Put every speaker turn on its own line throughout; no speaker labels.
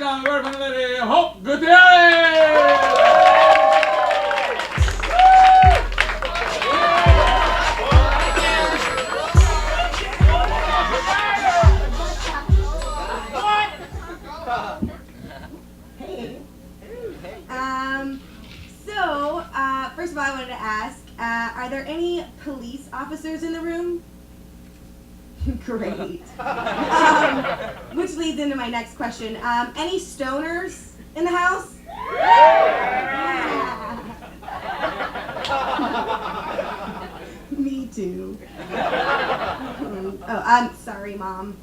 down, welcome Lady Hope Gutierrez!
First of all, I wanted to ask, are there any police officers in the room? Great. Which leads into my next question. Any stoners in the house? Yeah. Me too. Oh, I'm sorry, Mom.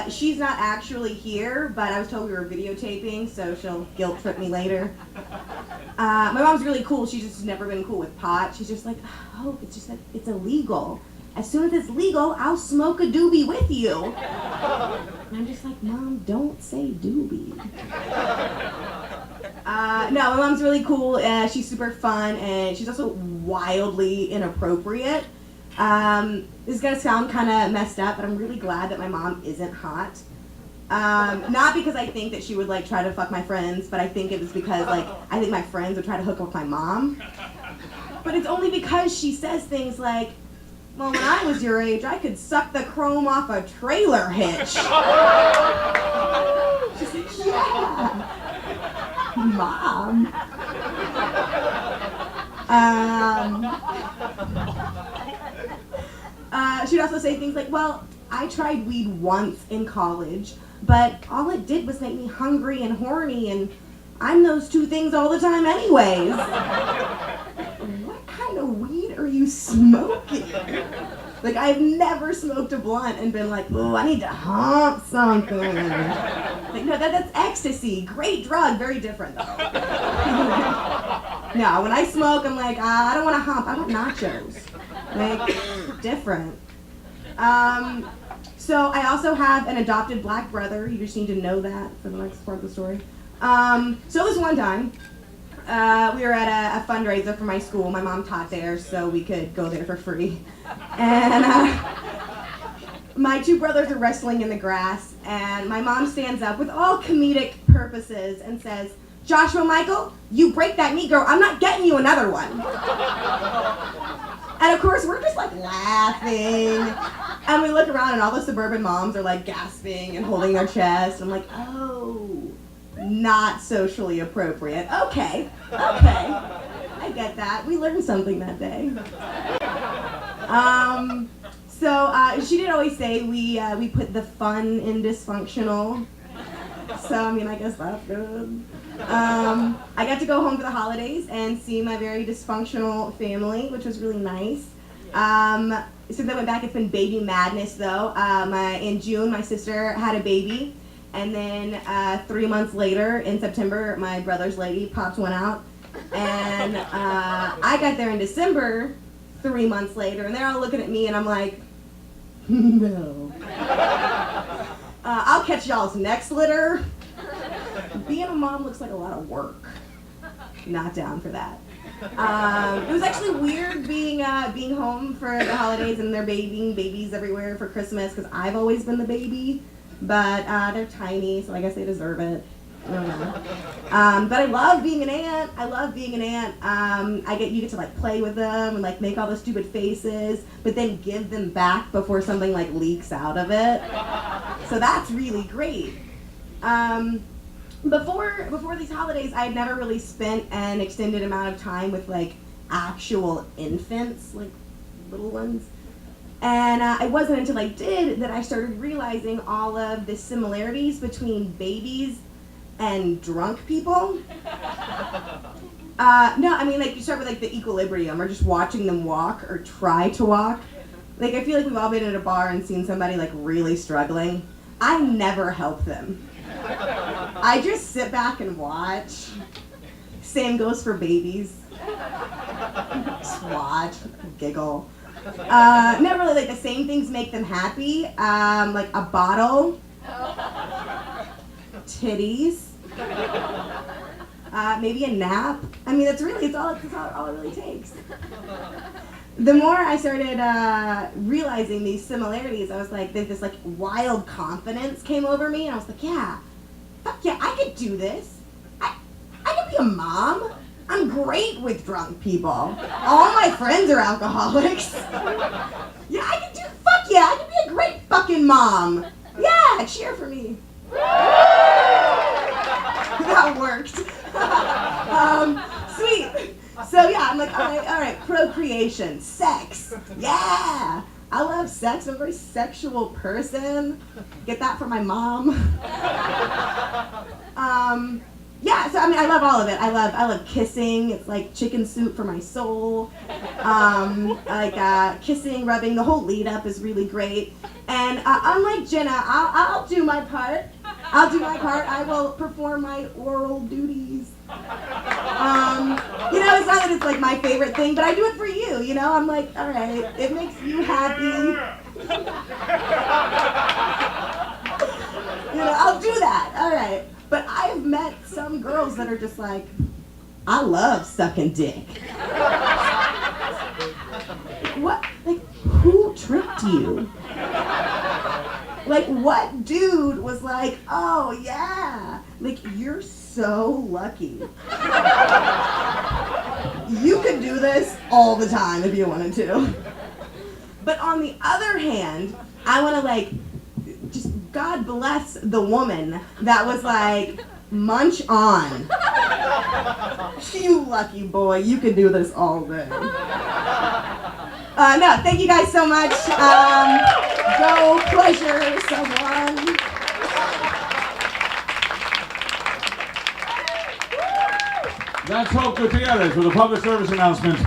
She's not actually here, but I was told we were videotaping, so she'll guilt trip me later. My mom's really cool. She's just never been cool with pot. She's just like, oh, it's just like, it's illegal. As soon as it's legal, I'll smoke a doobie with you. And I'm just like, Mom, don't say doobie. No, my mom's really cool. She's super fun, and she's also wildly inappropriate. This is gonna sound kind of messed up, but I'm really glad that my mom isn't hot. Not because I think that she would like try to fuck my friends, but I think it was because like I think my friends would try to hook up with my mom. But it's only because she says things like, well, when I was your age, I could suck the chrome off a trailer hitch. She's like, yeah, Mom. She'd also say things like, well, I tried weed once in college, but all it did was make me hungry and horny, and I'm those two things all the time anyways. What kind of weed are you smoking? Like, I've never smoked a blunt and been like, oh, I need to hump something. Like, no, that's ecstasy. Great drug, very different though. No, when I smoke, I'm like, I don't want to hump, I want nachos. Like, different. So I also have an adopted black brother. You just need to know that for the next part of the story. So this one time, we were at a fundraiser for my school. My mom taught there, so we could go there for free. And my two brothers are wrestling in the grass, and my mom stands up with all comedic purposes and says, Joshua Michael, you break that Negro, I'm not getting you another one. And of course, we're just like laughing. And we look around and all the suburban moms are like gasping and holding their chest. I'm like, oh, not socially appropriate. Okay. I get that. We learned something that day. So she did always say we put the fun in dysfunctional. So, I mean, I guess that's good. I got to go home for the holidays and see my very dysfunctional family, which was really nice. Since I went back, it's been baby madness, though. In June, my sister had a baby, and then 3 months later, in September, my brother's lady popped one out, and I got there in December, 3 months later, and they're all looking at me, and I'm like, no. I'll catch y'all's next litter. Being a mom looks like a lot of work. Not down for that. It was actually weird being home for the holidays and they're babies everywhere for Christmas because I've always been the baby, but they're tiny, so I guess they deserve it. I don't know. But I love being an aunt. You get to like play with them and like make all the stupid faces, but then give them back before something like leaks out of it. So that's really great. Before these holidays, I had never really spent an extended amount of time with like actual infants, like little ones. And it wasn't until I did that I started realizing all of the similarities between babies and drunk people. No, I mean like you start with like the equilibrium or just watching them walk or try to walk. Like I feel like we've all been at a bar and seen somebody like really struggling. I never help them. I just sit back and watch. Same goes for babies. Just watch, giggle. Never really like the same things make them happy. Like a bottle, titties, maybe a nap. I mean, that's all it really takes. The more I started realizing these similarities, I was like, this like wild confidence came over me, and I was like, yeah, fuck yeah, I could do this. I could be a mom. I'm great with drunk people. All my friends are alcoholics. Yeah, fuck yeah, I could be a great fucking mom. Yeah, cheer for me. That worked. Sweet. So yeah, I'm like, all right, procreation, sex. Yeah, I love sex. I'm a very sexual person. Get that from my mom. Yeah, so I mean, I love all of it. I love kissing. It's like chicken soup for my soul. Kissing, rubbing, the whole lead up is really great. And unlike Jenna, I'll do my part. I'll do my part. I will perform my oral duties. It's not that it's like my favorite thing, but I do it for you. I'm like, all right, it makes you happy. I'll do that. All right. But I've met some girls that are just like, I love sucking dick. What? Like, who tricked you? Like, what dude was like, oh yeah, like, you're so lucky. You could do this all the time if you wanted to. But on the other hand, I want to just God bless the woman that was like, munch on. You lucky boy, you can do this all day. No, thank you guys so much. Go pleasure someone.
That's Hope Gutierrez with a public service announcement.